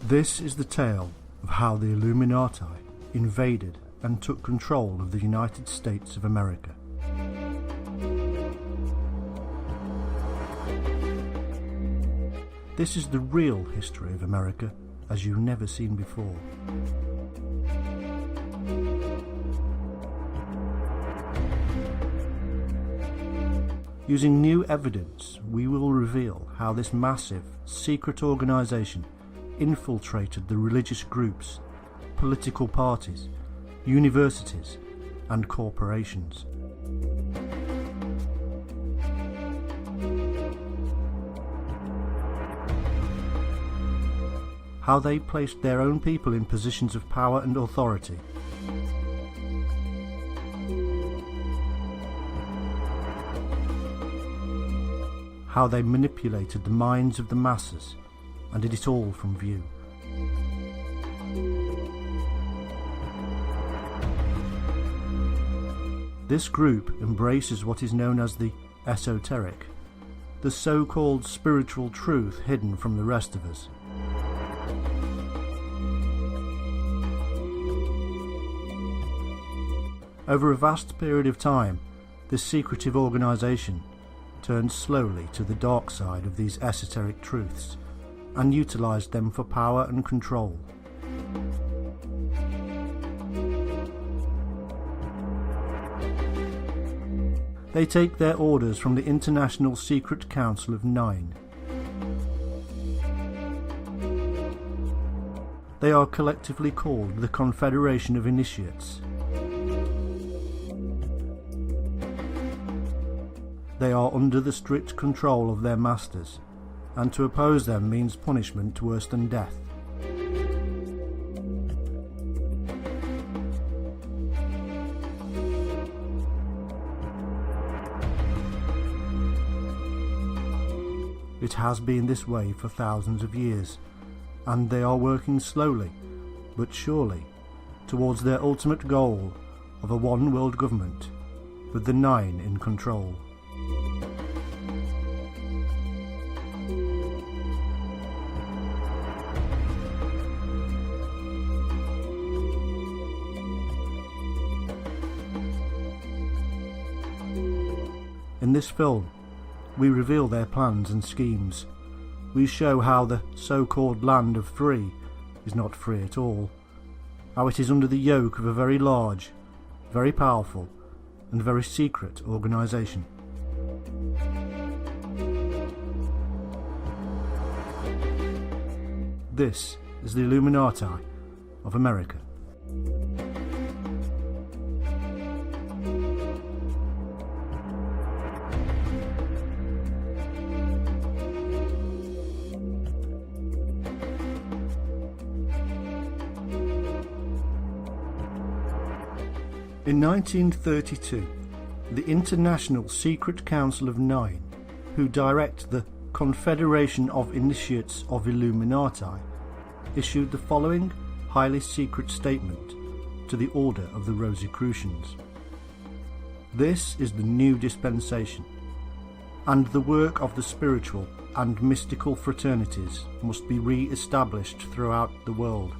This is the tale of how the Illuminati invaded and took control of the United States of America. This is the real history of America as you've never seen before. Using new evidence, we will reveal how this massive, secret organization infiltrated the religious groups, political parties, universities, and corporations. How they placed their own people in positions of power and authority. How they manipulated the minds of the masses and did it all from view. This group embraces what is known as the esoteric, the so-called spiritual truth hidden from the rest of us. Over a vast period of time, this secretive organisation turned slowly to the dark side of these esoteric truths and utilised them for power and control. They take their orders from the International Secret Council of Nine. They are collectively called the Confederation of Initiates. They are under the strict control of their masters, and to oppose them means punishment worse than death. It has been this way for thousands of years, and they are working slowly, but surely, towards their ultimate goal of a one-world government, with the Nine in control. In this film, we reveal their plans and schemes. We show how the so-called land of free is not free at all, how it is under the yoke of a very large, very powerful, and very secret organisation. This is the Illuminati of America. In 1932, the International Secret Council of Nine, who direct the Confederation of Initiates of Illuminati, issued the following highly secret statement to the Order of the Rosicrucians. This is the new dispensation, and the work of the spiritual and mystical fraternities must be re-established throughout the world,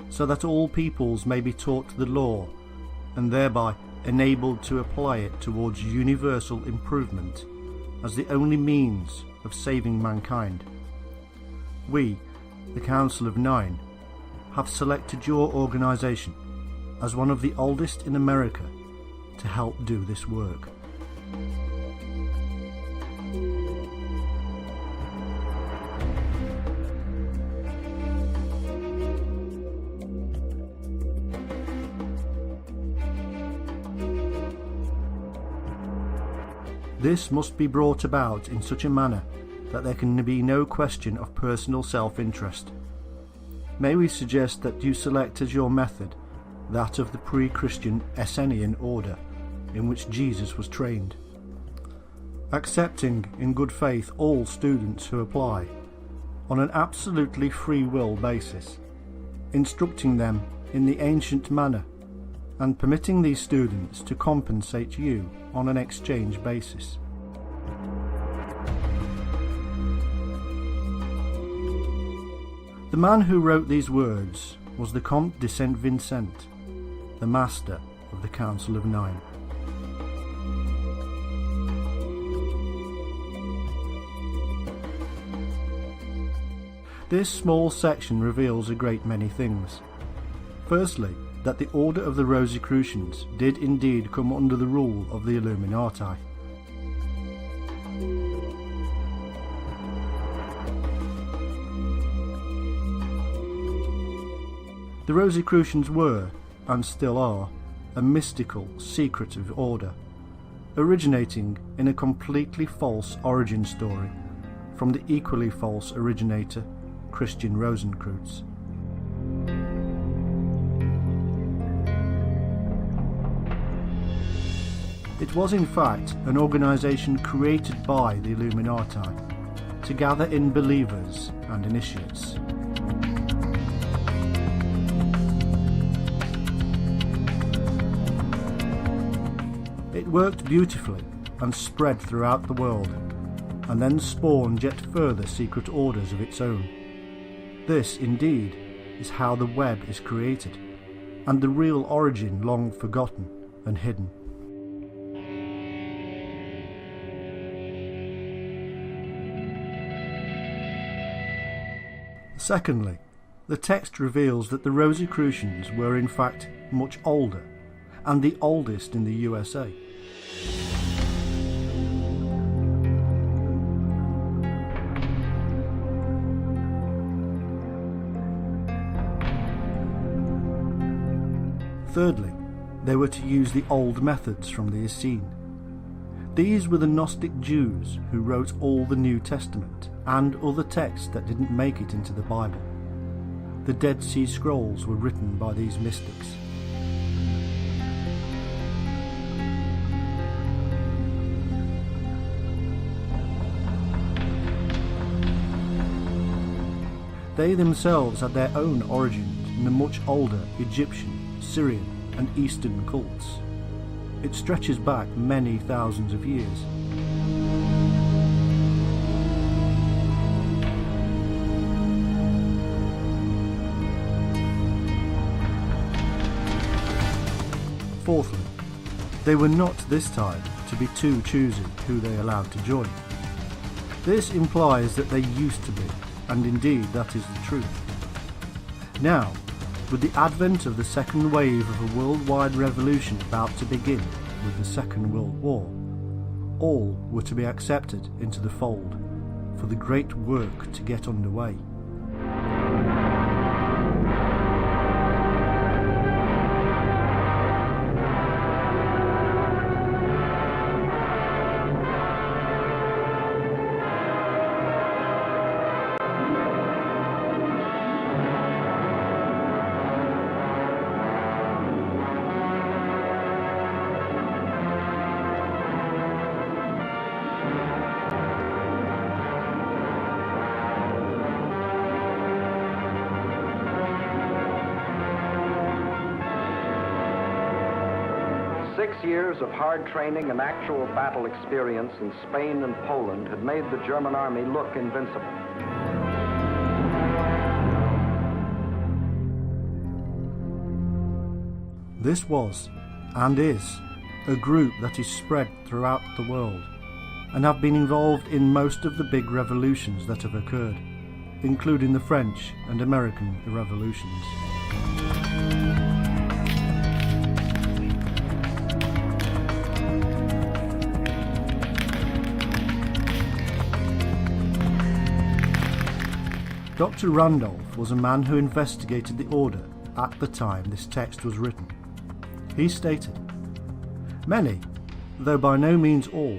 so that all peoples may be taught the law and thereby enabled to apply it towards universal improvement as the only means of saving mankind. We, the Council of Nine, have selected your organisation as one of the oldest in America to help do this work. This must be brought about in such a manner that there can be no question of personal self-interest. May we suggest that you select as your method that of the pre-Christian Essenian order in which Jesus was trained, accepting in good faith all students who apply on an absolutely free will basis, instructing them in the ancient manner and permitting these students to compensate you on an exchange basis. The man who wrote these words was the Comte de Saint Vincent, the master of the Council of Nine. This small section reveals a great many things. Firstly, that the Order of the Rosicrucians did indeed come under the rule of the Illuminati. The Rosicrucians were, and still are, a mystical, secretive order, originating in a completely false origin story from the equally false originator, Christian Rosenkreuz. It was in fact an organisation created by the Illuminati to gather in believers and initiates. It worked beautifully and spread throughout the world, and then spawned yet further secret orders of its own. This, indeed, is how the web is created, and the real origin long forgotten and hidden. Secondly, the text reveals that the Rosicrucians were in fact much older, and the oldest in the USA. Thirdly, they were to use the old methods from the Essene. These were the Gnostic Jews who wrote all the New Testament and other texts that didn't make it into the Bible. The Dead Sea Scrolls were written by these mystics. They themselves had their own origins in the much older Egyptian, Syrian and Eastern cults. It stretches back many thousands of years. Fourthly, they were not this time to be too choosy who they allowed to join. This implies that they used to be, and indeed that is the truth. Now, with the advent of the second wave of a worldwide revolution about to begin with the Second World War, all were to be accepted into the fold for the great work to get underway. Years of hard training and actual battle experience in Spain and Poland had made the German army look invincible. This was, and is, a group that is spread throughout the world, and have been involved in most of the big revolutions that have occurred, including the French and American revolutions. Dr. Randolph was a man who investigated the order at the time this text was written. He stated, "Many, though by no means all,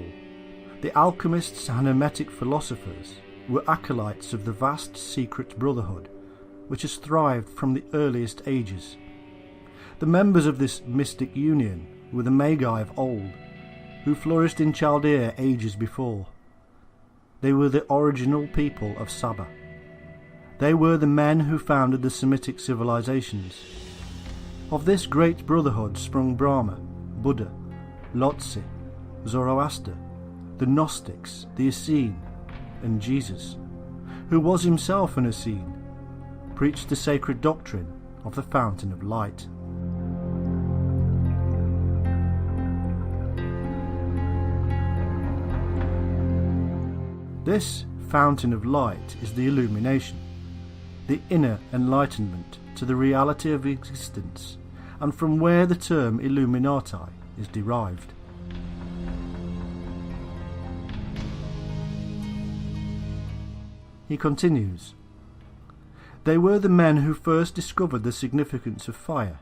the alchemists and hermetic philosophers were acolytes of the vast secret brotherhood which has thrived from the earliest ages. The members of this mystic union were the Magi of old, who flourished in Chaldea ages before. They were the original people of Saba. They were the men who founded the Semitic civilizations. Of this great brotherhood sprung Brahma, Buddha, Lhotse, Zoroaster, the Gnostics, the Essene, and Jesus, who was himself an Essene. preached the sacred doctrine of the fountain of light. This fountain of light is the illumination, the inner enlightenment to the reality of existence, and from where the term Illuminati is derived. He continues, "They were the men who first discovered the significance of fire.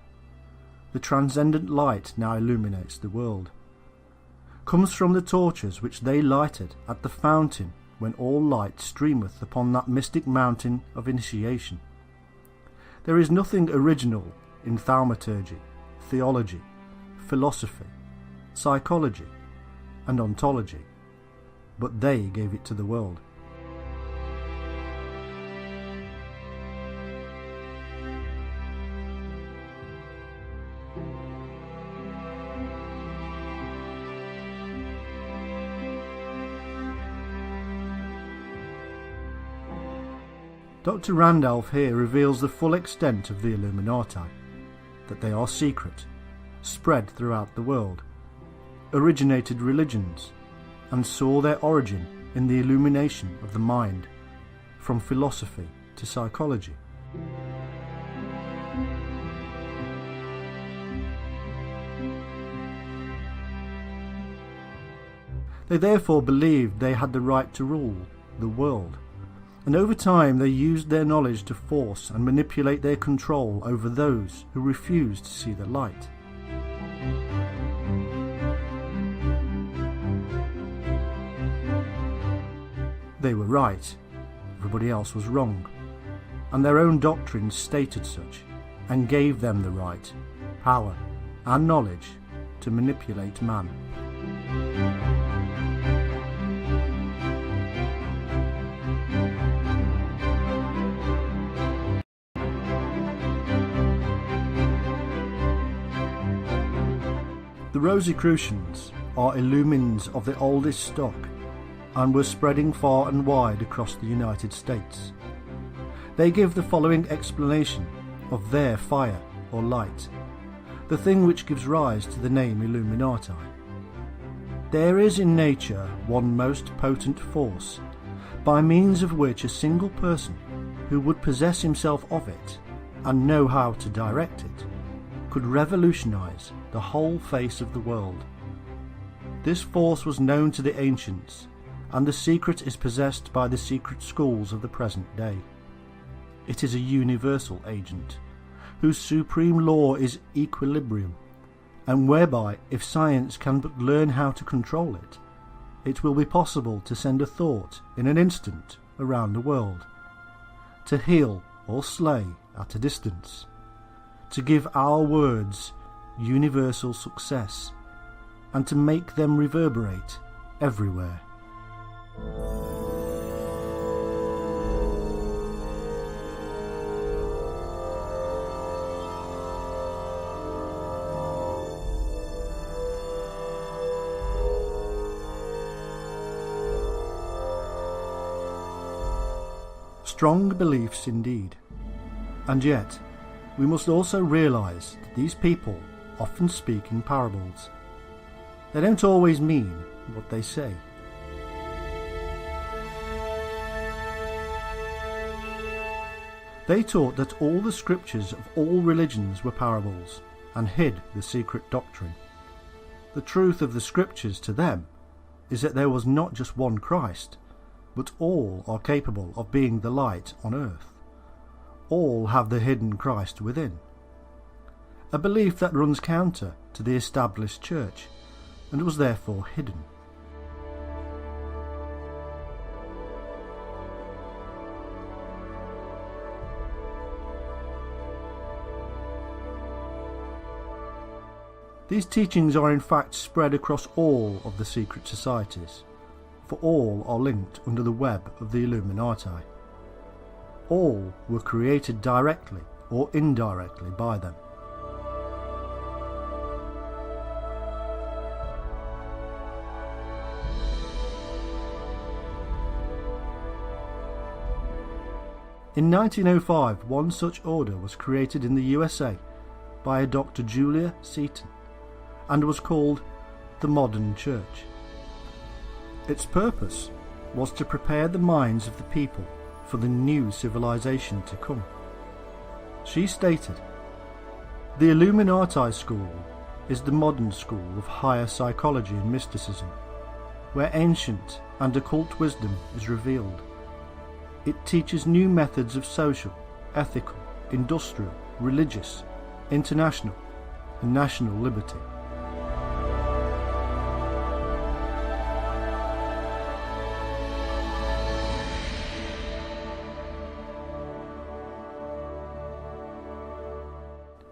The transcendent light now illuminates the world. Comes from the torches which they lighted at the fountain when all light streameth upon that mystic mountain of initiation. There is nothing original in thaumaturgy, theology, philosophy, psychology, and ontology, but they gave it to the world." Dr. Randolph here reveals the full extent of the Illuminati, that they are secret, spread throughout the world, originated religions, and saw their origin in the illumination of the mind, from philosophy to psychology. They therefore believed they had the right to rule the world, and over time they used their knowledge to force and manipulate their control over those who refused to see the light. They were right, everybody else was wrong, and their own doctrines stated such, and gave them the right, power, and knowledge to manipulate man. The Rosicrucians are illumines of the oldest stock, and were spreading far and wide across the United States. They give the following explanation of their fire or light, the thing which gives rise to the name Illuminati. There is in nature one most potent force, by means of which a single person who would possess himself of it, and know how to direct it, could revolutionize the whole face of the world. This force was known to the ancients, and the secret is possessed by the secret schools of the present day. It is a universal agent, whose supreme law is equilibrium, and whereby, if science can but learn how to control it, it will be possible to send a thought in an instant around the world, to heal or slay at a distance, to give our words universal success, and to make them reverberate everywhere. Strong beliefs indeed, and yet we must also realise that these people often speak in parables. They don't always mean what they say. They taught that all the scriptures of all religions were parables, and hid the secret doctrine. The truth of the scriptures to them is that there was not just one Christ, but all are capable of being the light on earth. All have the hidden Christ within. A belief that runs counter to the established church, and was therefore hidden. These teachings are in fact spread across all of the secret societies, for all are linked under the web of the Illuminati. All were created directly or indirectly by them. In 1905, one such order was created in the USA by a Dr. Julia Seton and was called the Modern Church. Its purpose was to prepare the minds of the people for the new civilization to come. She stated, "The Illuminati school is the modern school of higher psychology and mysticism, where ancient and occult wisdom is revealed. It teaches new methods of social, ethical, industrial, religious, international, and national liberty."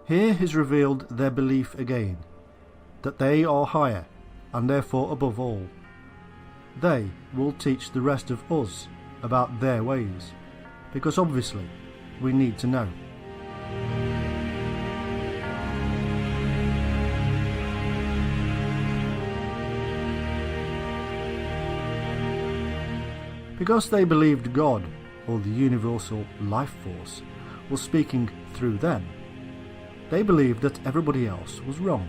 Here is revealed their belief again, that they are higher and therefore above all. They will teach the rest of us about their ways, because obviously we need to know. Because they believed God, or the universal life force, was speaking through them, they believed that everybody else was wrong.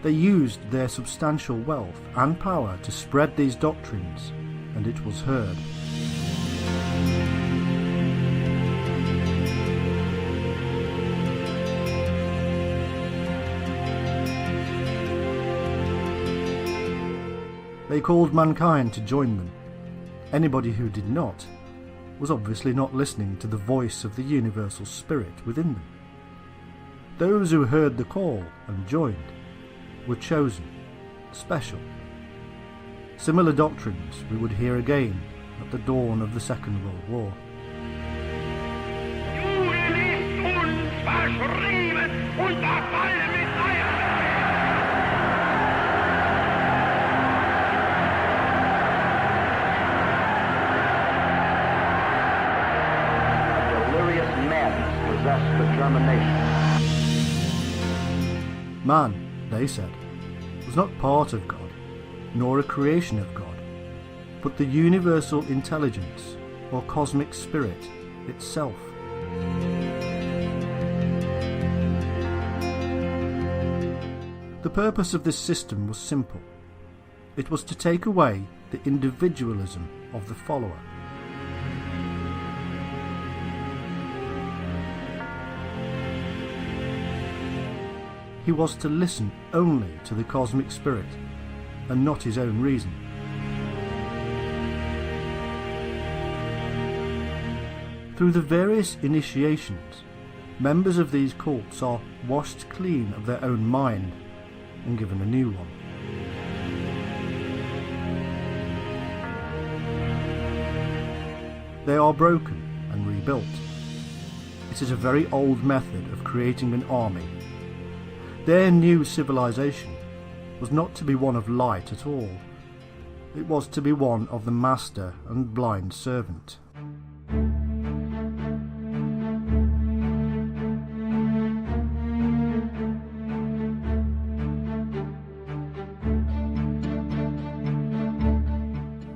They used their substantial wealth and power to spread these doctrines, and it was heard. They called mankind to join them. Anybody who did not was obviously not listening to the voice of the universal spirit within them. Those who heard the call and joined were chosen, special. Similar doctrines we would hear again at the dawn of the Second World War. Delirious madness possessed the German nation. Man, they said, was not part of God, nor a creation of God, but the universal intelligence, or cosmic spirit, itself. The purpose of this system was simple. It was to take away the individualism of the follower. He was to listen only to the cosmic spirit, and not his own reason. Through the various initiations, members of these cults are washed clean of their own mind and given a new one. They are broken and rebuilt. It is a very old method of creating an army. Their new civilization was not to be one of light at all. It was to be one of the master and blind servant.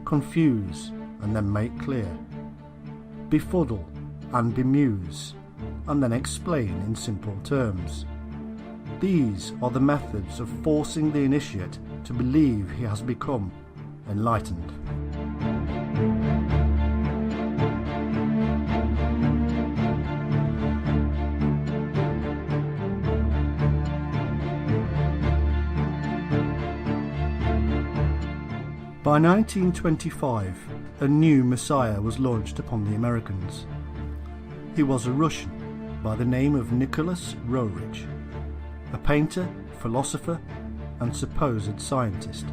Confuse and then make clear. Befuddle and bemuse, and then explain in simple terms. These are the methods of forcing the initiate to believe he has become enlightened. By 1925, a new messiah was launched upon the Americans. He was a Russian by the name of Nicholas Roerich, a painter, philosopher, and supposed scientist.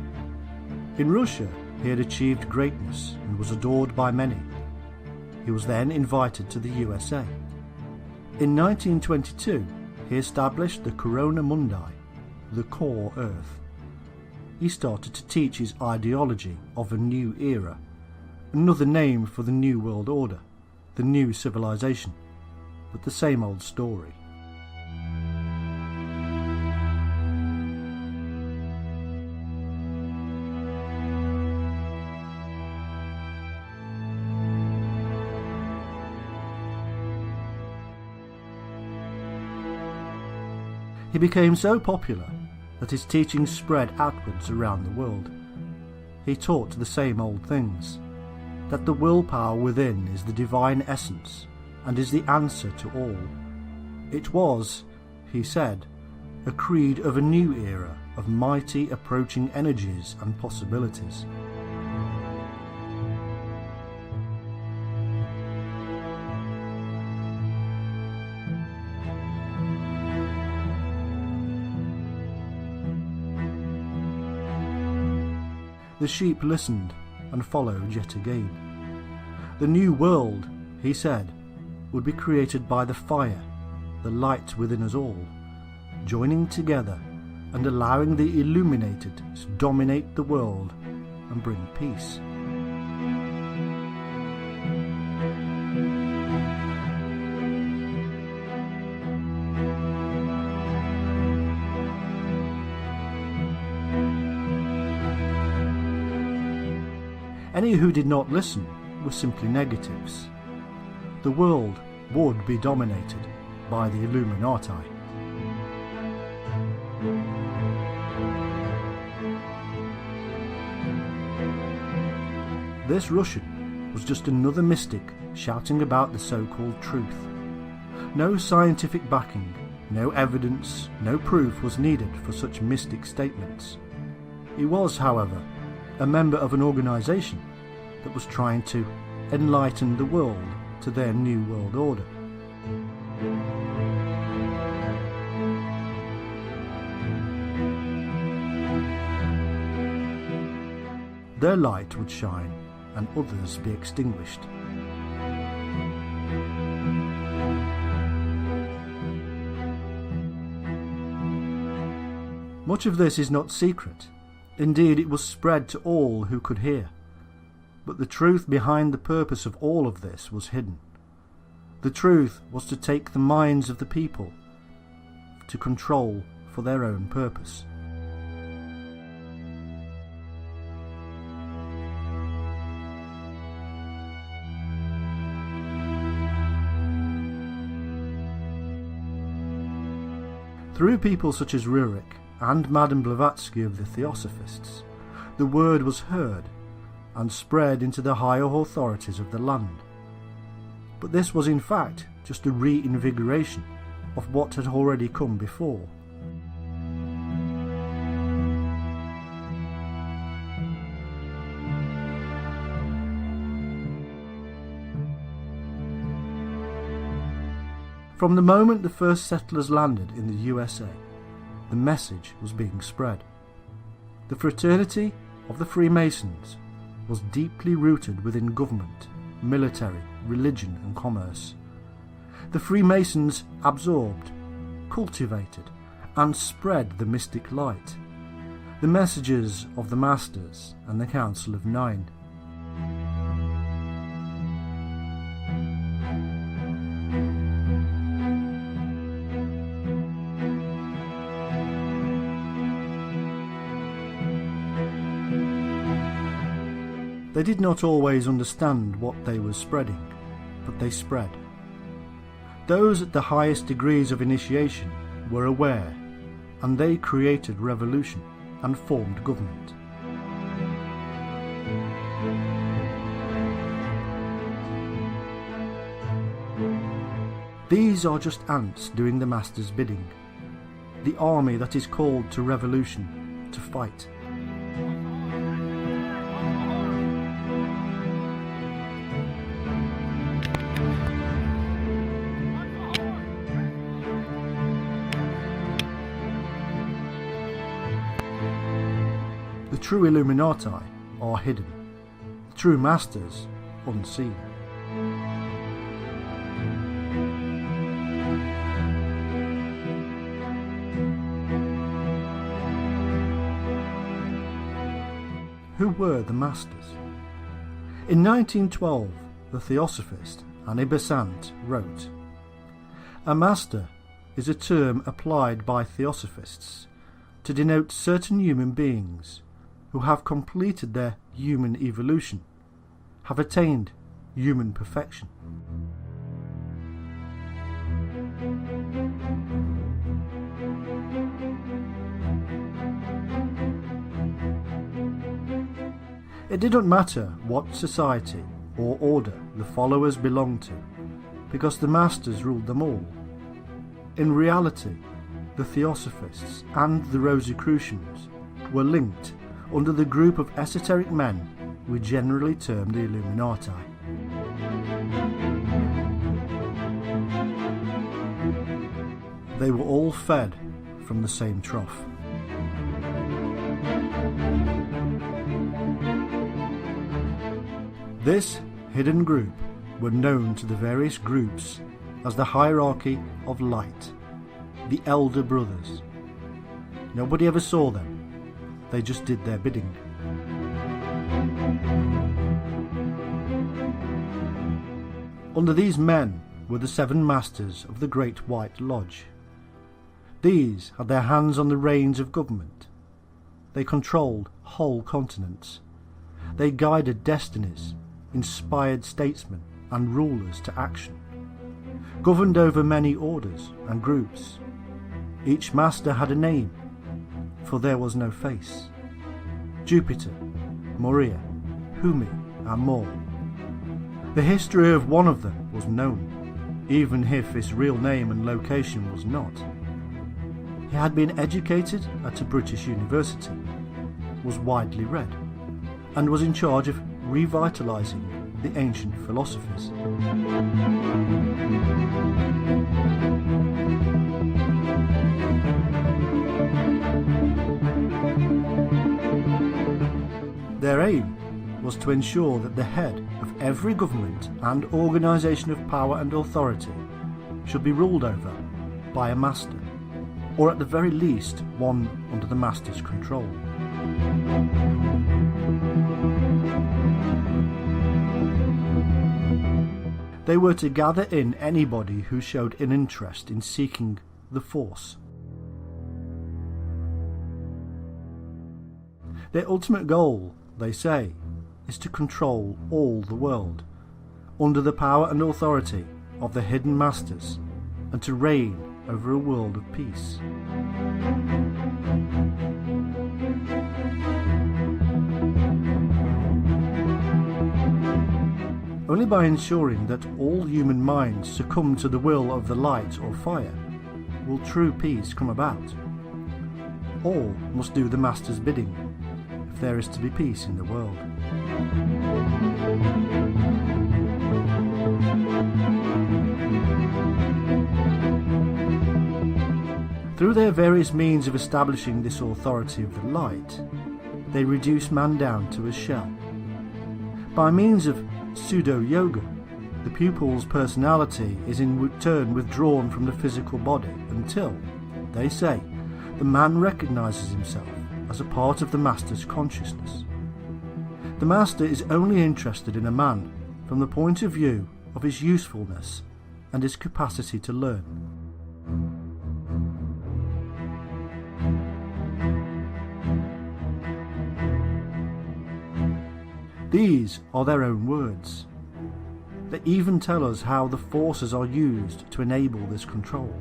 In Russia, he had achieved greatness and was adored by many. He was then invited to the USA. In 1922, he established the Corona Mundi, the core Earth. He started to teach his ideology of a new era, another name for the New World Order, the new civilization, but the same old story. He became so popular that his teachings spread outwards around the world. He taught the same old things, that the willpower within is the divine essence and is the answer to all. It was, he said, a creed of a new era of mighty approaching energies and possibilities. The sheep listened and followed yet again. The new world, he said, would be created by the fire, the light within us all, joining together and allowing the illuminated to dominate the world and bring peace. Any who did not listen were simply negatives. The world would be dominated by the Illuminati. This Russian was just another mystic shouting about the so-called truth. No scientific backing, no evidence, no proof was needed for such mystic statements. He was, however, a member of an organisation that was trying to enlighten the world to their new world order. Their light would shine and others be extinguished. Much of this is not secret. Indeed, it was spread to all who could hear. But the truth behind the purpose of all of this was hidden. The truth was to take the minds of the people to control for their own purpose. Through people such as Rurik and Madame Blavatsky of the Theosophists, the word was heard and spread into the higher authorities of the land. But this was in fact just a reinvigoration of what had already come before. From the moment the first settlers landed in the USA, the message was being spread. The fraternity of the Freemasons was deeply rooted within government, military, religion and commerce. The Freemasons absorbed, cultivated and spread the mystic light, the messages of the Masters and the Council of Nine. They did not always understand what they were spreading, but they spread. Those at the highest degrees of initiation were aware, and they created revolution and formed government. These are just ants doing the Master's bidding, the army that is called to revolution, to fight. The true Illuminati are hidden, the true Masters unseen. Who were the Masters? In 1912, the Theosophist Annie Besant wrote, "A Master is a term applied by Theosophists to denote certain human beings who have completed their human evolution, have attained human perfection." It didn't matter what society or order the followers belonged to, because the masters ruled them all. In reality, the Theosophists and the Rosicrucians were linked under the group of esoteric men we generally term the Illuminati. They were all fed from the same trough. This hidden group were known to the various groups as the hierarchy of light, the elder brothers. Nobody ever saw them, they just did their bidding. Under these men were the 7 masters of the Great White Lodge. These had their hands on the reins of government. They controlled whole continents. They guided destinies, inspired statesmen and rulers to action, governed over many orders and groups. Each master had a name, for there was no face. Jupiter, Moria, Humi, and more. The history of one of them was known, even if his real name and location was not. He had been educated at a British university, was widely read, and was in charge of revitalising the ancient philosophies. Their aim was to ensure that the head of every government and organisation of power and authority should be ruled over by a master, or at the very least one under the master's control. They were to gather in anybody who showed an interest in seeking the force. Their ultimate goal, they say, is to control all the world, under the power and authority of the hidden masters, and to reign over a world of peace. Only by ensuring that all human minds succumb to the will of the light or fire will true peace come about. All must do the master's bidding if there is to be peace in the world. Through their various means of establishing this authority of the light, they reduce man down to a shell. By means of pseudo-yoga, the pupil's personality is in turn withdrawn from the physical body until, they say, the man recognises himself as a part of the master's consciousness. The master is only interested in a man from the point of view of his usefulness and his capacity to learn. These are their own words. They even tell us how the forces are used to enable this control.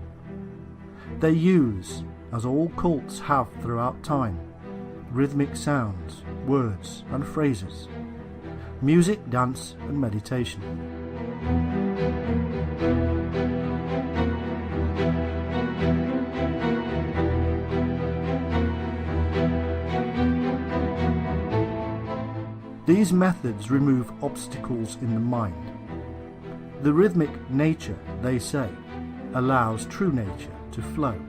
They use, as all cults have throughout time, rhythmic sounds, words and phrases, music, dance and meditation. These methods remove obstacles in the mind. The rhythmic nature, they say, allows true nature to flow.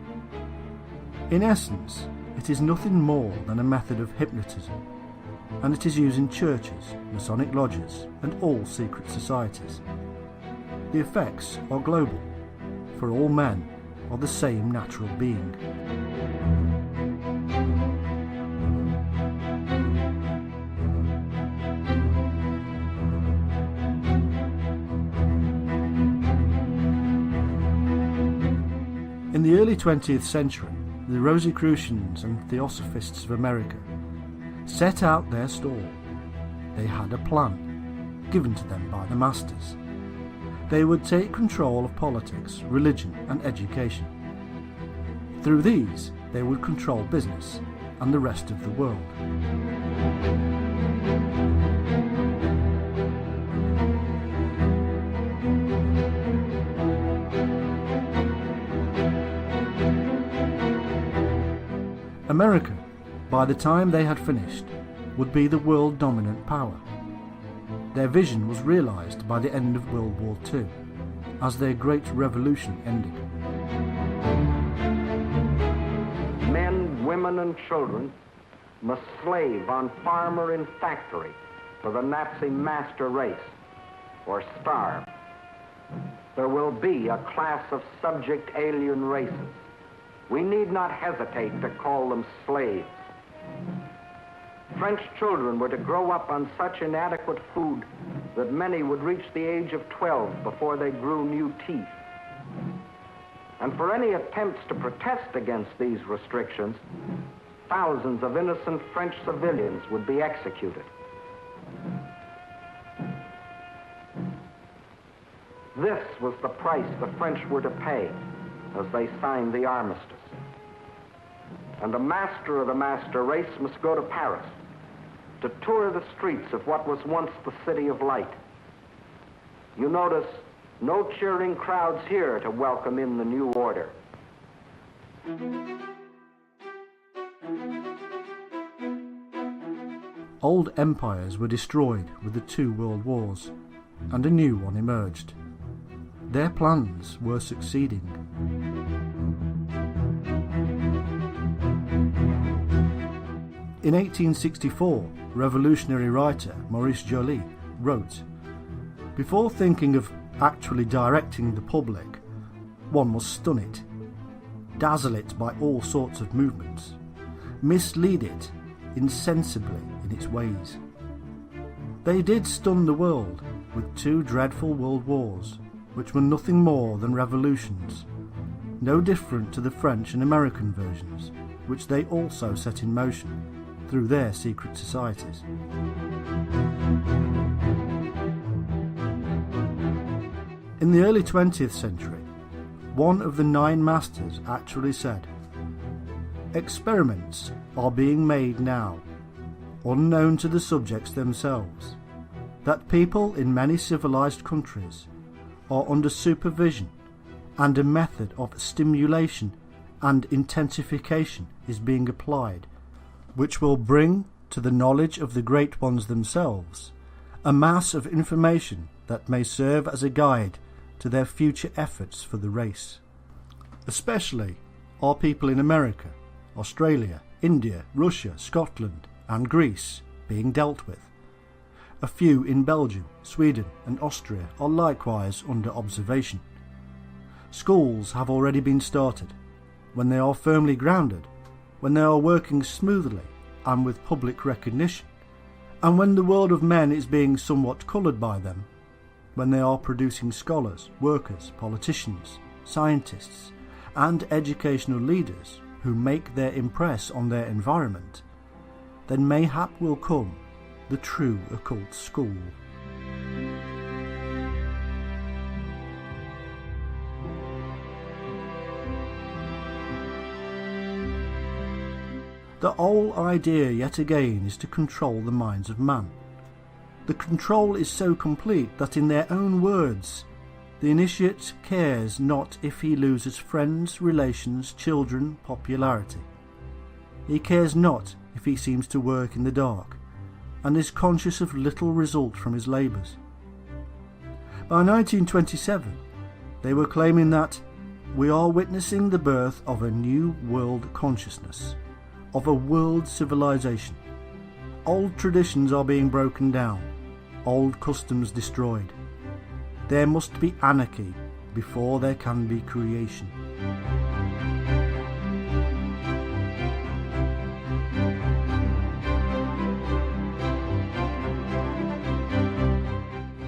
In essence, it is nothing more than a method of hypnotism, and it is used in churches, Masonic lodges, and all secret societies. The effects are global, for all men are the same natural being. In the early 20th century, the Rosicrucians and Theosophists of America set out their stall. They had a plan, given to them by the masters. They would take control of politics, religion and education. Through these, they would control business and the rest of the world. America, by the time they had finished, would be the world dominant power. Their vision was realised by the end of World War II, as their Great Revolution ended. Men, women, and children must slave on farm or in factory for the Nazi master race, or starve. There will be a class of subject alien races. We need not hesitate to call them slaves. French children were to grow up on such inadequate food that many would reach the age of 12 before they grew new teeth. And for any attempts to protest against these restrictions, thousands of innocent French civilians would be executed. This was the price the French were to pay as they signed the armistice. And the master of the master race must go to Paris to tour the streets of what was once the City of Light. You notice no cheering crowds here to welcome in the new order. Old empires were destroyed with the 2 world wars, and a new one emerged. Their plans were succeeding. In 1864, revolutionary writer Maurice Joly wrote, "Before thinking of actually directing the public, one must stun it, dazzle it by all sorts of movements, mislead it insensibly in its ways." They did stun the world with 2 dreadful world wars, which were nothing more than revolutions, no different to the French and American versions, which they also set in motion through their secret societies. In the early 20th century, one of the 9 masters actually said, "Experiments are being made now, unknown to the subjects themselves, that people in many civilized countries are under supervision, and a method of stimulation and intensification is being applied, which will bring to the knowledge of the great ones themselves a mass of information that may serve as a guide to their future efforts for the race. Especially are people in America, Australia, India, Russia, Scotland and Greece being dealt with. A few in Belgium, Sweden and Austria are likewise under observation. Schools have already been started. When they are firmly grounded, when they are working smoothly and with public recognition, and when the world of men is being somewhat coloured by them, when they are producing scholars, workers, politicians, scientists and educational leaders who make their impress on their environment, then mayhap will come the true occult school." The whole idea yet again is to control the minds of man. The control is so complete that in their own words, the initiate cares not if he loses friends, relations, children, popularity. He cares not if he seems to work in the dark, and is conscious of little result from his labours. By 1927, they were claiming that we are witnessing the birth of a new world consciousness, of a world civilization. Old traditions are being broken down, old customs destroyed. There must be anarchy before there can be creation.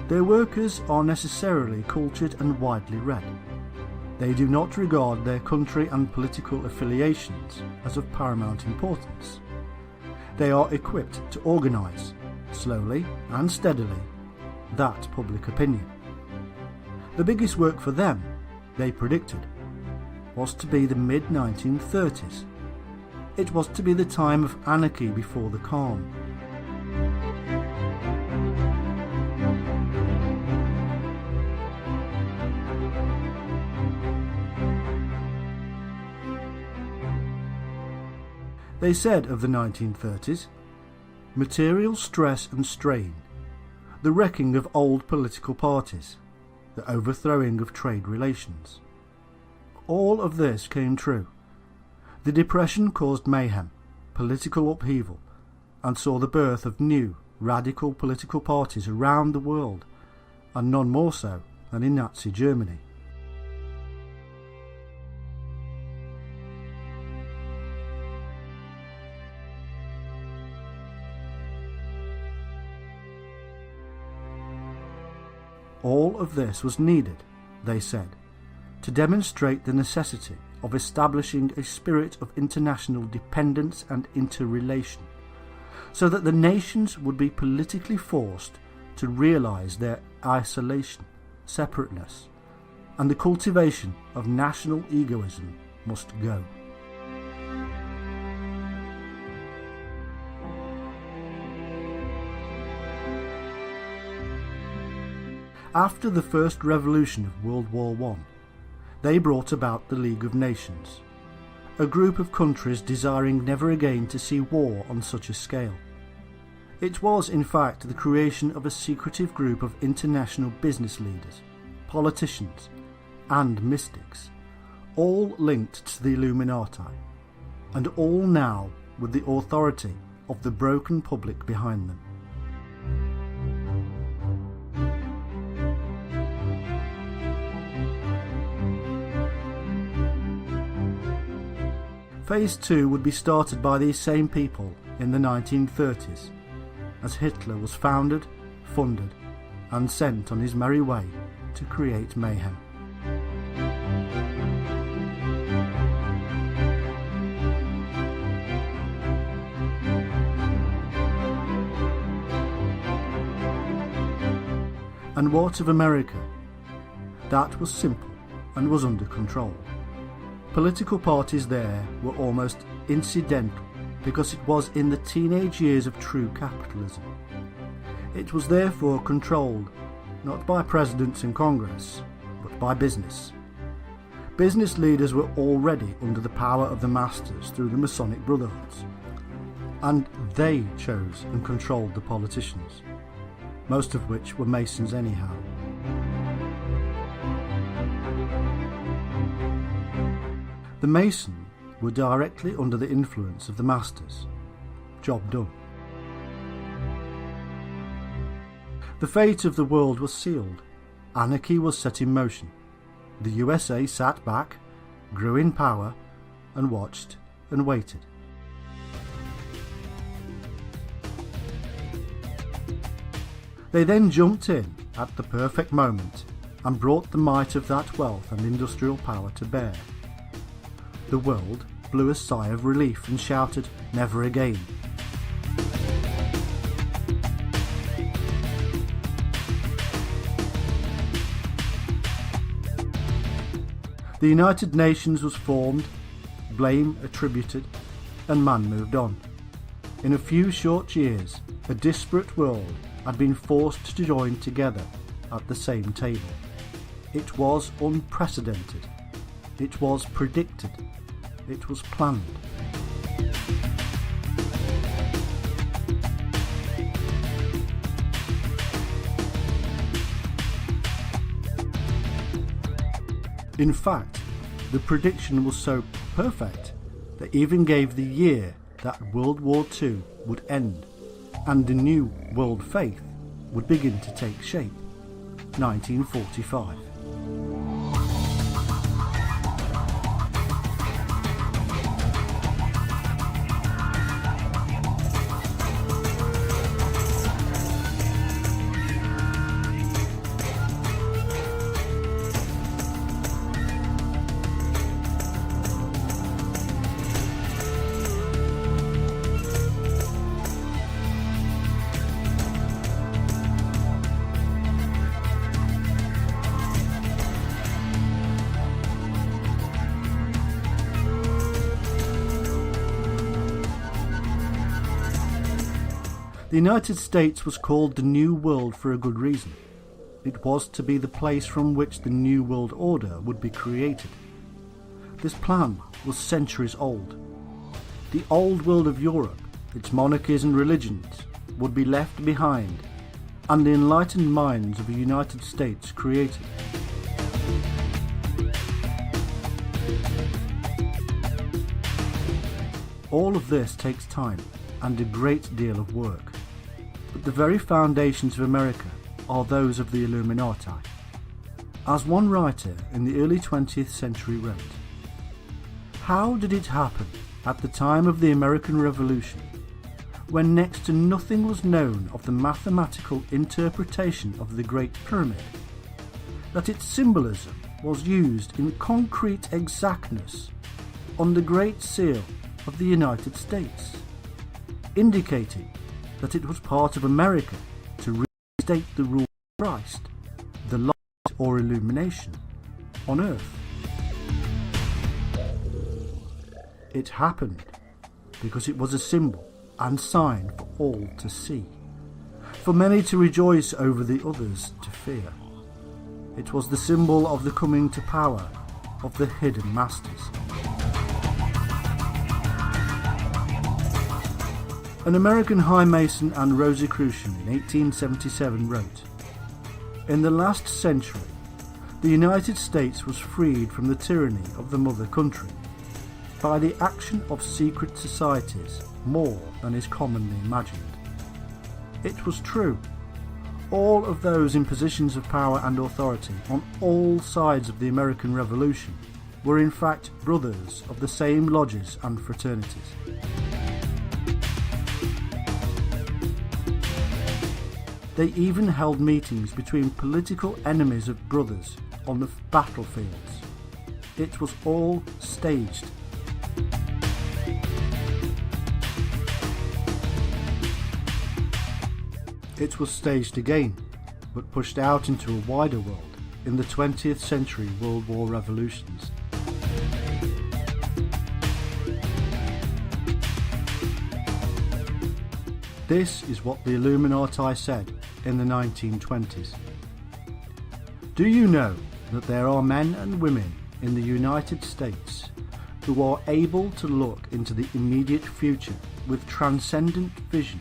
Their workers are necessarily cultured and widely read. They do not regard their country and political affiliations as of paramount importance. They are equipped to organise, slowly and steadily, that public opinion. The biggest work for them, they predicted, was to be the mid-1930s. It was to be the time of anarchy before the calm. They said of the 1930s, material stress and strain, the wrecking of old political parties, the overthrowing of trade relations. All of this came true. The Depression caused mayhem, political upheaval, and saw the birth of new, radical political parties around the world, and none more so than in Nazi Germany. All of this was needed, they said, to demonstrate the necessity of establishing a spirit of international dependence and interrelation, so that the nations would be politically forced to realise their isolation, separateness, and the cultivation of national egoism must go. After the First Revolution of World War I, they brought about the League of Nations, a group of countries desiring never again to see war on such a scale. It was, in fact, the creation of a secretive group of international business leaders, politicians, and mystics, all linked to the Illuminati, and all now with the authority of the broken public behind them. Phase 2 would be started by these same people in the 1930s, as Hitler was founded, funded, and sent on his merry way to create mayhem. And what of America? That was simple and was under control. Political parties there were almost incidental because it was in the teenage years of true capitalism. It was therefore controlled not by presidents and Congress, but by business. Business leaders were already under the power of the masters through the Masonic brotherhoods, and they chose and controlled the politicians, most of which were Masons anyhow. The Masons were directly under the influence of the masters. Job done. The fate of the world was sealed. Anarchy was set in motion. The USA sat back, grew in power, and watched and waited. They then jumped in at the perfect moment and brought the might of that wealth and industrial power to bear. The world blew a sigh of relief and shouted, "Never again." The United Nations was formed, blame attributed, and man moved on. In a few short years, a disparate world had been forced to join together at the same table. It was unprecedented. It was predicted. It was planned. In fact, the prediction was so perfect that even gave the year that World War II would end and the new world faith would begin to take shape, 1945. The United States was called the New World for a good reason. It was to be the place from which the New World Order would be created. This plan was centuries old. The old world of Europe, its monarchies and religions, would be left behind, and the enlightened minds of the United States created. All of this takes time and a great deal of work, but the very foundations of America are those of the Illuminati. As one writer in the early 20th century wrote, "How did it happen at the time of the American Revolution, when next to nothing was known of the mathematical interpretation of the Great Pyramid, that its symbolism was used in concrete exactness on the Great Seal of the United States, indicating that it was part of America to restate the rule of Christ, the light or illumination, on earth? It happened because it was a symbol and sign for all to see, for many to rejoice over, the others to fear. It was the symbol of the coming to power of the hidden masters." An American High Mason and Rosicrucian in 1877 wrote, "In the last century, the United States was freed from the tyranny of the mother country by the action of secret societies more than is commonly imagined." It was true. All of those in positions of power and authority on all sides of the American Revolution were in fact brothers of the same lodges and fraternities. They even held meetings between political enemies of brothers on the battlefields. It was all staged. It was staged again, but pushed out into a wider world in the 20th century World War revolutions. This is what the Illuminati said in the 1920s. "Do you know that there are men and women in the United States who are able to look into the immediate future with transcendent vision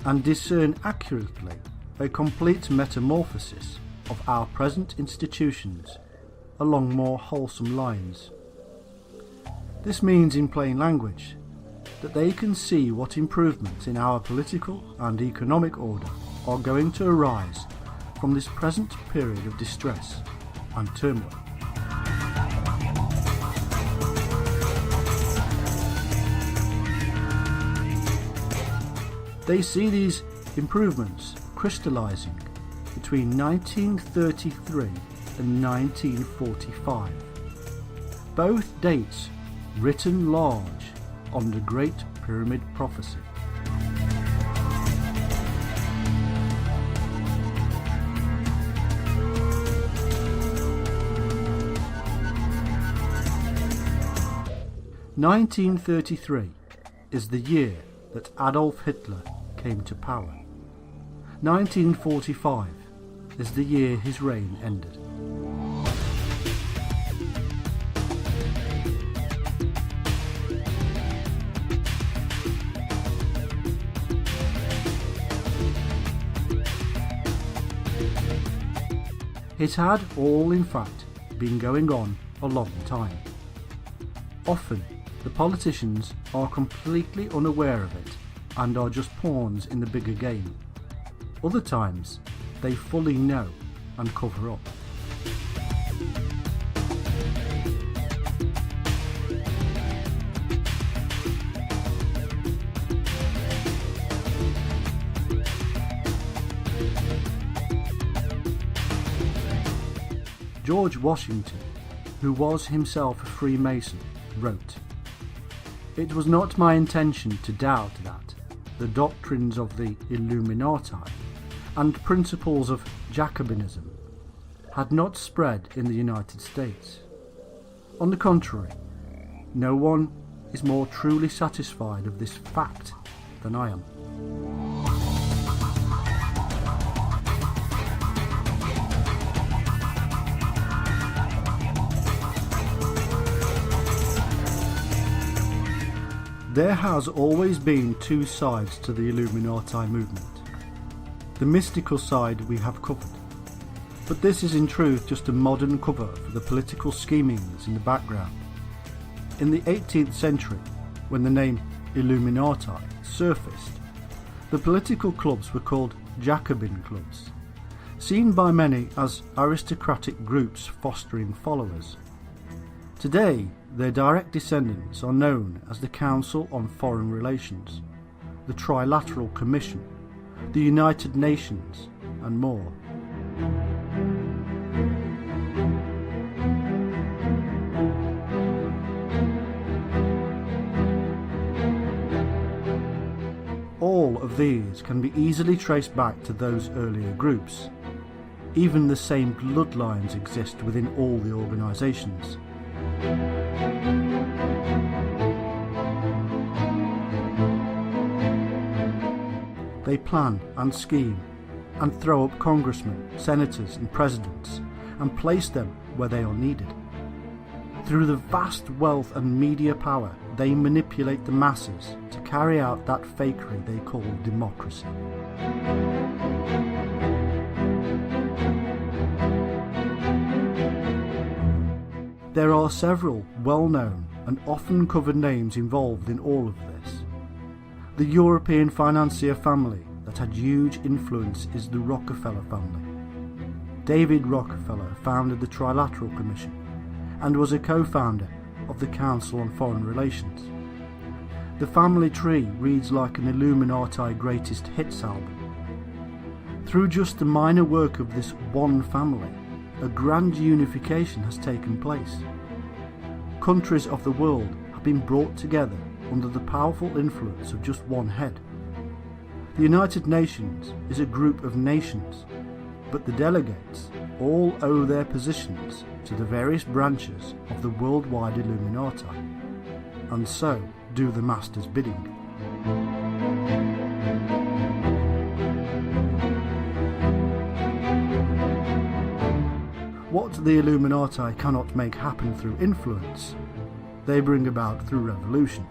and discern accurately a complete metamorphosis of our present institutions along more wholesome lines? This means, in plain language, that they can see what improvements in our political and economic order are going to arise from this present period of distress and turmoil." They see these improvements crystallizing between 1933 and 1945, both dates written large on the Great Pyramid Prophecy. "1933 is the year that Adolf Hitler came to power. 1945 is the year his reign ended." It had all, in fact, been going on a long time. Often, the politicians are completely unaware of it and are just pawns in the bigger game. Other times, they fully know and cover up. George Washington, who was himself a Freemason, wrote, "It was not my intention to doubt that the doctrines of the Illuminati and principles of Jacobinism had not spread in the United States. On the contrary, no one is more truly satisfied of this fact than I am." There has always been two sides to the Illuminati movement. The mystical side we have covered, but this is in truth just a modern cover for the political schemings in the background. In the 18th century, when the name Illuminati surfaced, the political clubs were called Jacobin clubs, seen by many as aristocratic groups fostering followers. Today, their direct descendants are known as the Council on Foreign Relations, the Trilateral Commission, the United Nations, and more. All of these can be easily traced back to those earlier groups. Even the same bloodlines exist within all the organisations. They plan and scheme and throw up congressmen, senators and presidents and place them where they are needed. Through the vast wealth and media power, they manipulate the masses to carry out that fakery they call democracy. There are several well-known and often covered names involved in all of this. The European financier family that had huge influence is the Rockefeller family. David Rockefeller founded the Trilateral Commission and was a co-founder of the Council on Foreign Relations. The family tree reads like an Illuminati greatest hits album. Through just the minor work of this one family, a grand unification has taken place. Countries of the world have been brought together under the powerful influence of just one head. The United Nations is a group of nations, but the delegates all owe their positions to the various branches of the worldwide Illuminati, and so do the master's bidding. What the Illuminati cannot make happen through influence, they bring about through revolution.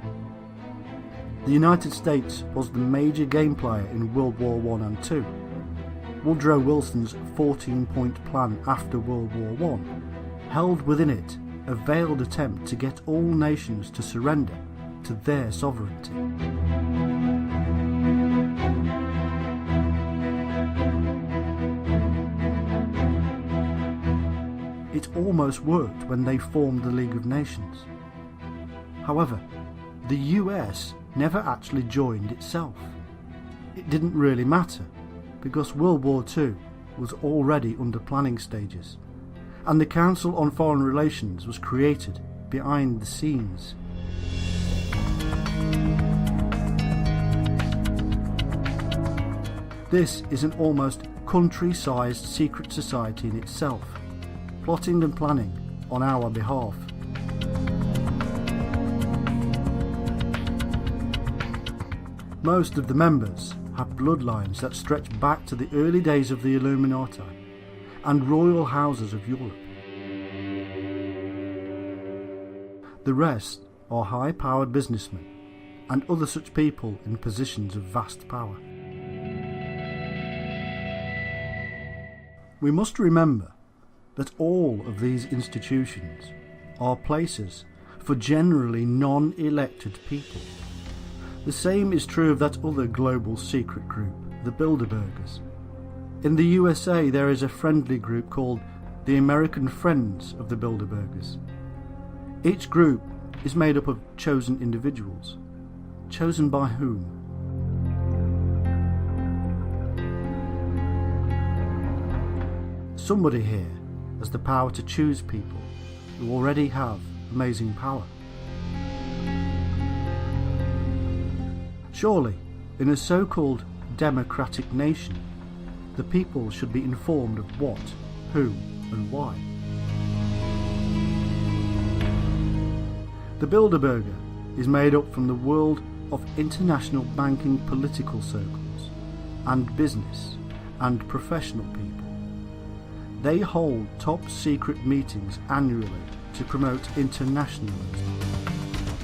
The United States was the major game player in World War I and II. Woodrow Wilson's 14-point plan after World War I held within it a veiled attempt to get all nations to surrender to their sovereignty. It almost worked when they formed the League of Nations. However, the US never actually joined itself. It didn't really matter, because World War II was already under planning stages, and the Council on Foreign Relations was created behind the scenes. This is an almost country-sized secret society in itself, plotting and planning on our behalf. Most of the members have bloodlines that stretch back to the early days of the Illuminati and royal houses of Europe. The rest are high-powered businessmen and other such people in positions of vast power. We must remember that all of these institutions are places for generally non-elected people. The same is true of that other global secret group, the Bilderbergers. In the USA there is a friendly group called the American Friends of the Bilderbergers. Each group is made up of chosen individuals. Chosen by whom? Somebody here has the power to choose people who already have amazing power. Surely, in a so-called democratic nation, the people should be informed of what, who, and why. The Bilderberger is made up from the world of international banking political circles, and business, and professional people. They hold top secret meetings annually to promote internationalism,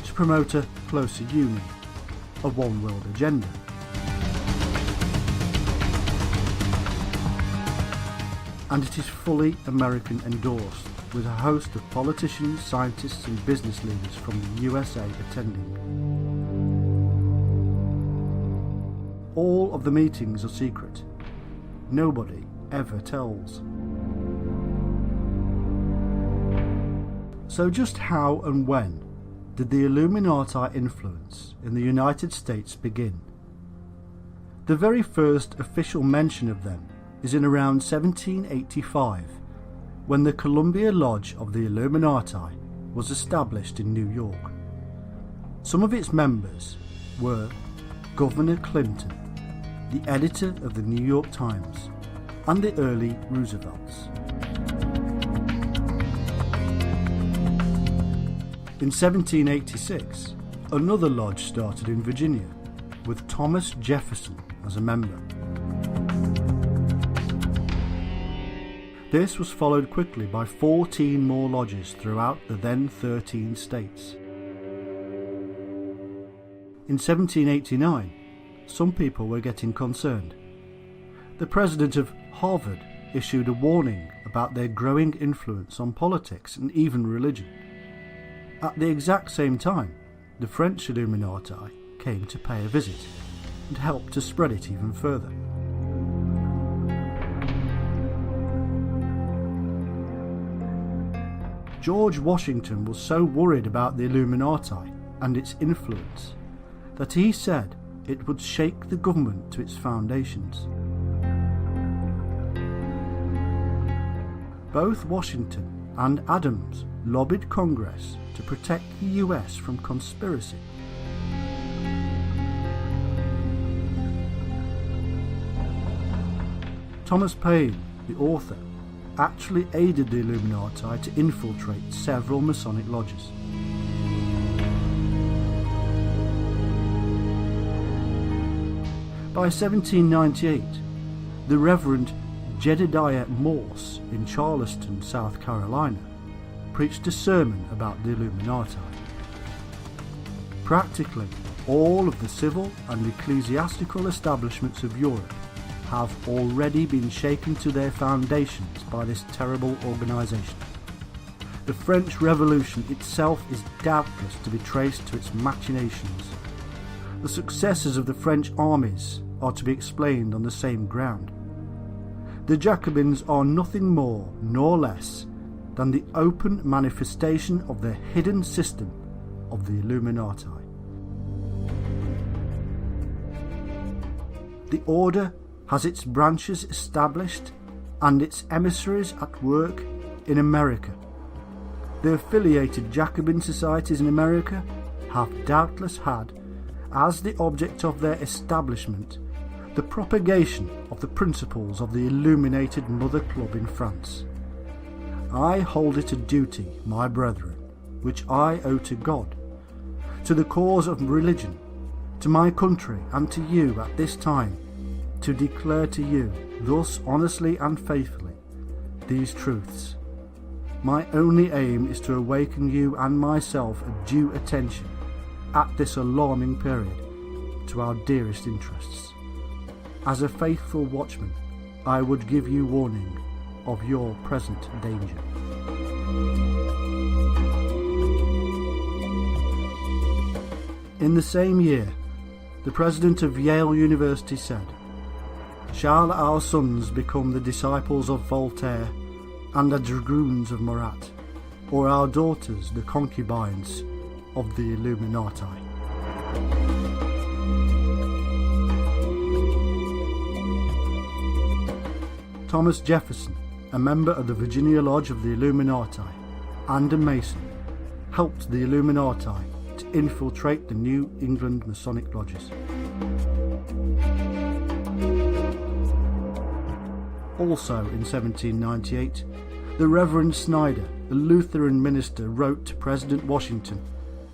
to promote a closer union, a one-world agenda. And it is fully American endorsed, with a host of politicians, scientists and business leaders from the USA attending. All of the meetings are secret. Nobody ever tells. So just how and when did the Illuminati influence in the United States begin? The very first official mention of them is in around 1785, when the Columbia Lodge of the Illuminati was established in New York. Some of its members were Governor Clinton, the editor of the New York Times, and the early Roosevelts. In 1786, another lodge started in Virginia, with Thomas Jefferson as a member. This was followed quickly by 14 more lodges throughout the then 13 states. In 1789, some people were getting concerned. The president of Harvard issued a warning about their growing influence on politics and even religion. At the exact same time, the French Illuminati came to pay a visit and helped to spread it even further. George Washington was so worried about the Illuminati and its influence that he said it would shake the government to its foundations. Both Washington and Adams lobbied Congress to protect the US from conspiracy. Thomas Paine, the author, actually aided the Illuminati to infiltrate several Masonic lodges. By 1798, the Reverend Jedediah Morse in Charleston, South Carolina, preached a sermon about the Illuminati. Practically all of the civil and ecclesiastical establishments of Europe have already been shaken to their foundations by this terrible organisation. The French Revolution itself is doubtless to be traced to its machinations. The successes of the French armies are to be explained on the same ground. The Jacobins are nothing more nor less than the open manifestation of the hidden system of the Illuminati. The order has its branches established and its emissaries at work in America. The affiliated Jacobin societies in America have doubtless had, as the object of their establishment, the propagation of the principles of the illuminated Mother Club in France. I hold it a duty, my brethren, which I owe to God, to the cause of religion, to my country and to you at this time, to declare to you, thus honestly and faithfully, these truths. My only aim is to awaken you and myself a due attention, at this alarming period, to our dearest interests. As a faithful watchman, I would give you warning of your present danger. In the same year, the president of Yale University said, "Shall our sons become the disciples of Voltaire and the dragoons of Marat, or our daughters the concubines of the Illuminati?" Thomas Jefferson, a member of the Virginia Lodge of the Illuminati and a Mason, helped the Illuminati to infiltrate the New England Masonic lodges. Also in 1798, the Reverend Snyder, a Lutheran minister, wrote to President Washington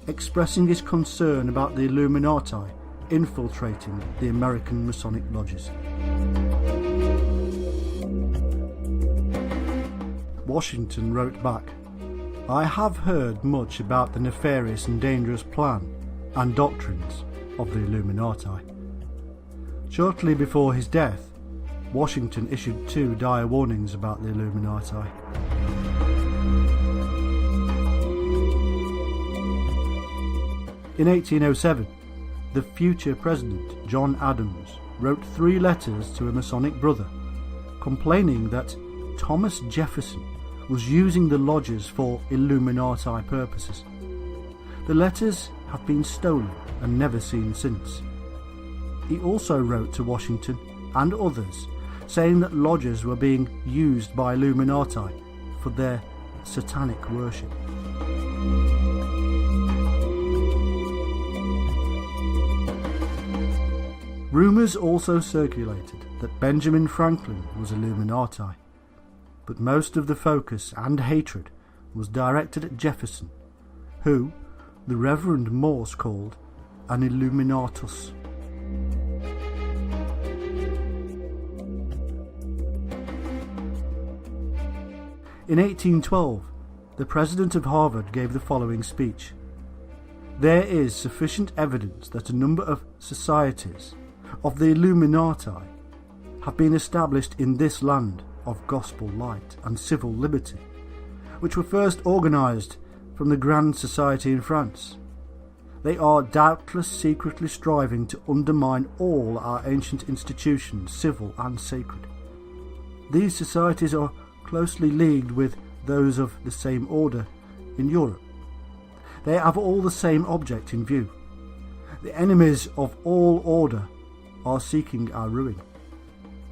expressing his concern about the Illuminati infiltrating the American Masonic lodges. Washington wrote back, I have heard much about the nefarious and dangerous plan and doctrines of the Illuminati. Shortly before his death, Washington issued 2 dire warnings about the Illuminati. In 1807, the future president, John Adams, wrote 3 letters to a Masonic brother, complaining that Thomas Jefferson was using the lodges for Illuminati purposes. The letters have been stolen and never seen since. He also wrote to Washington and others saying that lodges were being used by Illuminati for their satanic worship. Rumours also circulated that Benjamin Franklin was Illuminati, but most of the focus and hatred was directed at Jefferson, who the Reverend Morse called an Illuminatus. In 1812, the president of Harvard gave the following speech: "There is sufficient evidence that a number of societies of the Illuminati have been established in this land of gospel light and civil liberty, which were first organised from the Grand Society in France. They are doubtless secretly striving to undermine all our ancient institutions, civil and sacred. These societies are closely leagued with those of the same order in Europe. They have all the same object in view. The enemies of all order are seeking our ruin.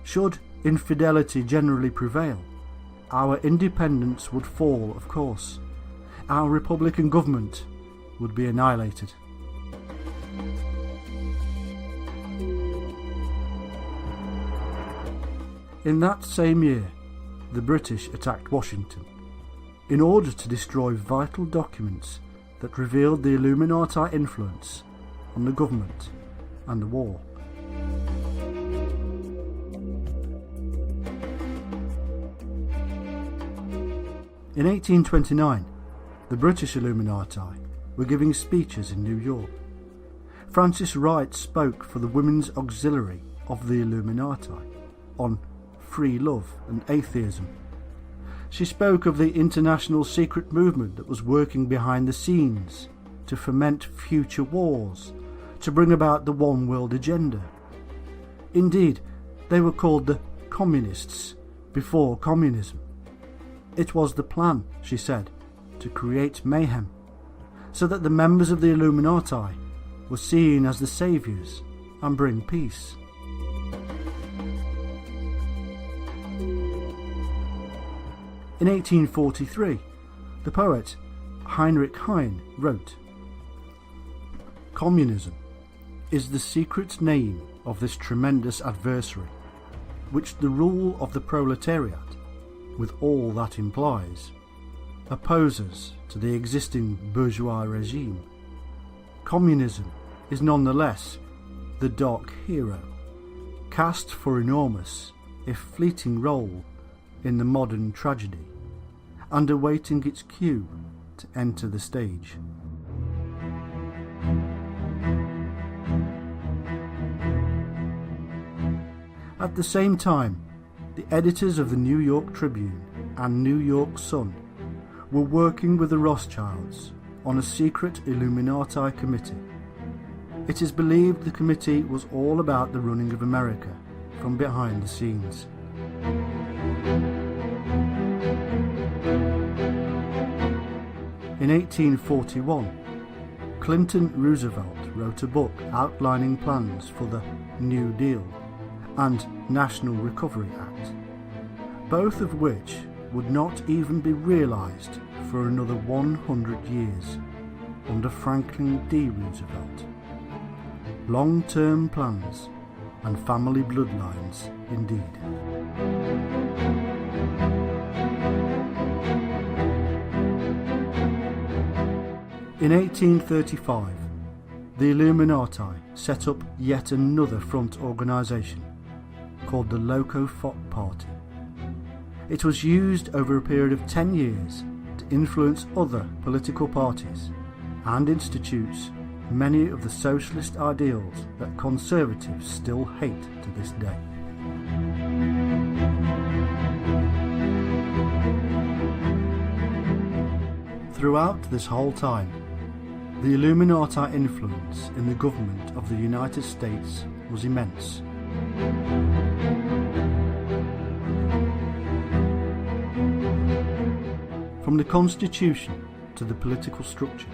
Should infidelity generally prevail, our independence would fall, of course. Our republican government would be annihilated." In that same year, the British attacked Washington in order to destroy vital documents that revealed the Illuminati influence on the government and the war. In 1829, the British Illuminati were giving speeches in New York. Frances Wright spoke for the Women's Auxiliary of the Illuminati on free love and atheism. She spoke of the international secret movement that was working behind the scenes to foment future wars, to bring about the one world agenda. Indeed, they were called the Communists before communism. It was the plan, she said, to create mayhem, so that the members of the Illuminati were seen as the saviours and bring peace. In 1843, the poet Heinrich Heine wrote, "Communism is the secret name of this tremendous adversary, which the rule of the proletariat, with all that implies, opposes to the existing bourgeois regime. Communism is nonetheless the dark hero, cast for enormous, if fleeting role in the modern tragedy, and awaiting its cue to enter the stage." At the same time, the editors of the New York Tribune and New York Sun were working with the Rothschilds on a secret Illuminati committee. It is believed the committee was all about the running of America from behind the scenes. In 1841, Clinton Roosevelt wrote a book outlining plans for the New Deal and National Recovery Act, both of which would not even be realised for another 100 years under Franklin D. Roosevelt. Long-term plans and family bloodlines indeed. In 1835, the Illuminati set up yet another front organisation called the Loco Foc Party. It was used over a period of 10 years and influence other political parties and institutes many of the socialist ideals that conservatives still hate to this day. Throughout this whole time, the Illuminati influence in the government of the United States was immense. From the Constitution to the political structure,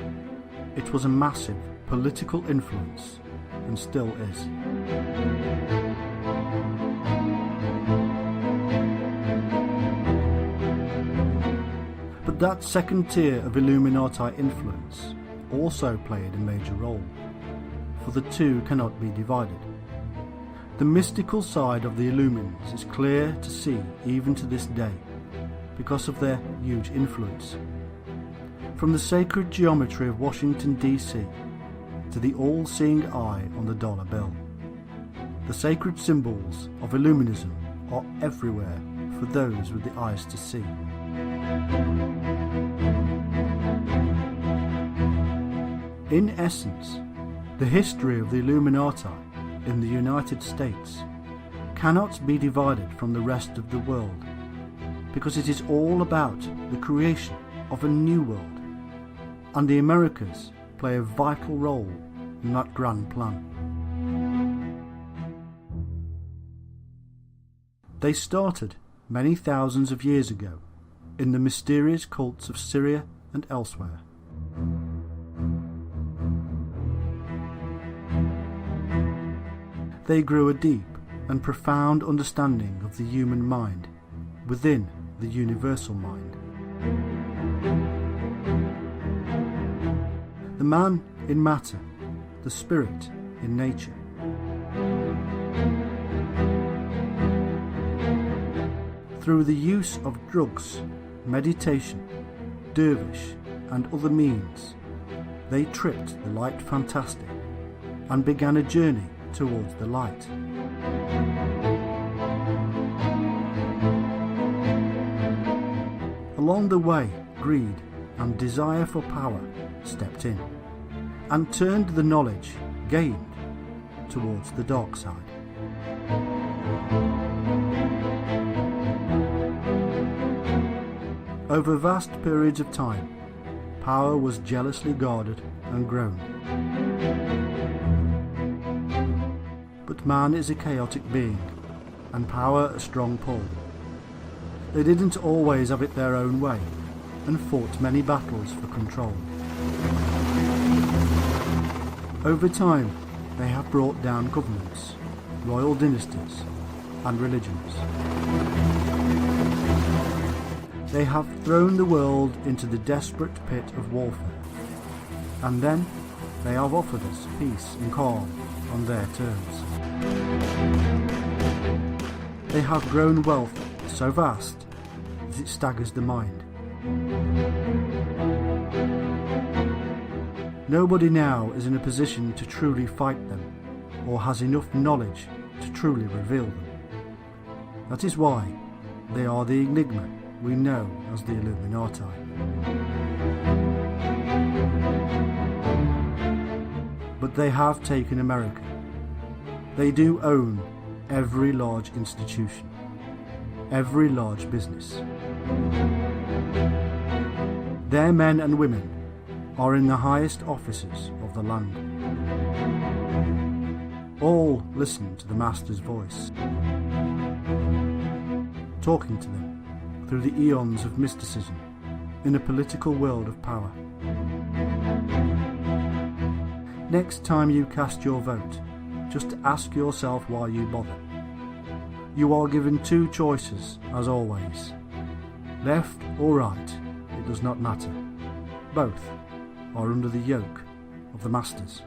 it was a massive political influence, and still is. But that second tier of Illuminati influence also played a major role, for the two cannot be divided. The mystical side of the Illumines is clear to see even to this day, because of their huge influence. From the sacred geometry of Washington, D.C., to the all-seeing eye on the dollar bill, the sacred symbols of Illuminism are everywhere for those with the eyes to see. In essence, the history of the Illuminati in the United States cannot be divided from the rest of the world, because it is all about the creation of a new world, and the Americas play a vital role in that grand plan. They started many thousands of years ago in the mysterious cults of Syria and elsewhere. They grew a deep and profound understanding of the human mind within the universal mind. The man in matter, the spirit in nature. Through the use of drugs, meditation, dervish and other means, they tricked the light fantastic and began a journey towards the light. Along the way, greed and desire for power stepped in and turned the knowledge gained towards the dark side. Over vast periods of time, power was jealously guarded and grown. But man is a chaotic being, and power a strong pull. They didn't always have it their own way, and fought many battles for control. Over time, they have brought down governments, royal dynasties, and religions. They have thrown the world into the desperate pit of warfare, and then they have offered us peace and calm on their terms. They have grown wealth so vast that it staggers the mind. Nobody now is in a position to truly fight them, or has enough knowledge to truly reveal them. That is why they are the enigma we know as the Illuminati. But they have taken America. They do own every large institution, every large business. Their men and women are in the highest offices of the land. All listen to the Master's voice, talking to them through the eons of mysticism in a political world of power. Next time you cast your vote, just ask yourself why you bother. You are given two choices, as always. Left or right, it does not matter. Both are under the yoke of the masters.